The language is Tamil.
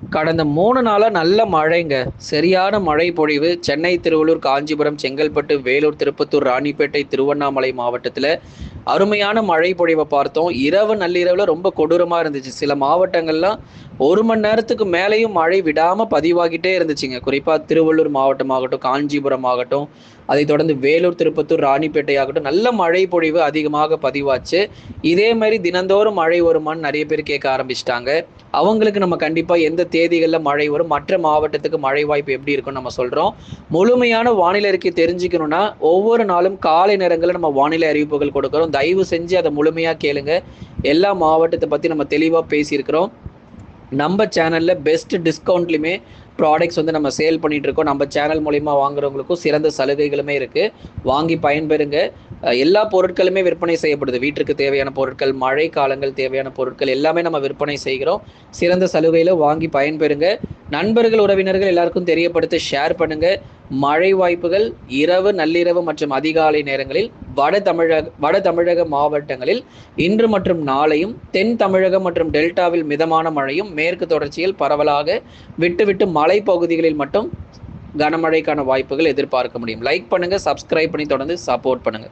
கடந்த 3 நாளா நல்ல மழைங்க. சரியான மழை பொழிவு. சென்னை, திருவள்ளூர், காஞ்சிபுரம், செங்கல்பட்டு, வேலூர், திருப்பத்தூர், ராணிப்பேட்டை, திருவண்ணாமலை மாவட்டத்தில அருமையான மழை பொழிவ பார்த்தோம். இரவு நள்ளிரவுல ரொம்ப கொடூரமா இருந்துச்சு. சில மாவட்டங்கள்லாம் 1 மணி நேரத்துக்கு மேலேயும் மழை விடாம பதிவாகிட்டே இருந்துச்சுங்க. குறிப்பா திருவள்ளூர் மாவட்டமாகட்டும், காஞ்சிபுரம் ஆகட்டும், அதைத் தொடர்ந்து வேலூர், திருப்பத்தூர், ராணிப்பேட்டை ஆகட்டும், நல்ல மழை பொழிவு அதிகமாக பதிவாச்சு. இதே மாரி தினந்தோறும் மழை வருமான்னு நெறைய பேர் கேட்க ஆரம்பிச்சுட்டாங்க. அவங்களுக்கு நம்ம கண்டிப்பா எந்த தேதிகள்ல மழை வரும், மற்ற மாவட்டத்துக்கு மழை வாய்ப்பு எப்படி இருக்கும்னு நம்ம சொல்றோம். முழுமையான வானிலை அறிக்கை தெரிஞ்சுக்கணும்னா, ஒவ்வொரு நாளும் காலை நேரங்கள்ல நம்ம வானிலை அறிவிப்புகள் கொடுக்குறோம். தயவு செஞ்சு அத முழுமையா கேளுங்க. எல்லா மாவட்டத்த பத்தி நம்ம தெளிவா பேசியிருக்கிறோம். நம்ம சேனல்ல பெஸ்ட் டிஸ்கவுண்ட்லயுமே ப்ராடக்ட்ஸ் வந்து நம்ம சேல் பண்ணிட்டு இருக்கோம். நம்ம சேனல் மூலியமா வாங்குறவங்களுக்கும் சிறந்த சலுகைகளுமே இருக்கு. வாங்கி பயன்பெறுங்க. எல்லா பொருட்களுமே விற்பனை செய்யப்படுது. வீட்டிற்கு தேவையான பொருட்கள், மழை காலங்கள் தேவையான பொருட்கள் எல்லாமே நம்ம விற்பனை செய்கிறோம். சிறந்த சலுகையில வாங்கி பயன்பெறுங்க. நண்பர்கள், உறவினர்கள் எல்லாருக்கும் தெரியப்படுத்த ஷேர் பண்ணுங்க. மழை வாய்ப்புகள் இரவு, நள்ளிரவு மற்றும் அதிகாலை நேரங்களில் வட தமிழக மாவட்டங்களில் இன்று மற்றும் நாளையும், தென் தமிழகம் மற்றும் டெல்டாவில் மிதமான மழையும், மேற்கு தொடர்ச்சியில் பரவலாக விட்டு மலைப்பகுதிகளில் மட்டும் கனமழைக்கான வாய்ப்புகள் எதிர்பார்க்க முடியும். லைக் பண்ணுங்க, சப்ஸ்கிரைப் பண்ணி தொடர்ந்து சப்போர்ட் பண்ணுங்க.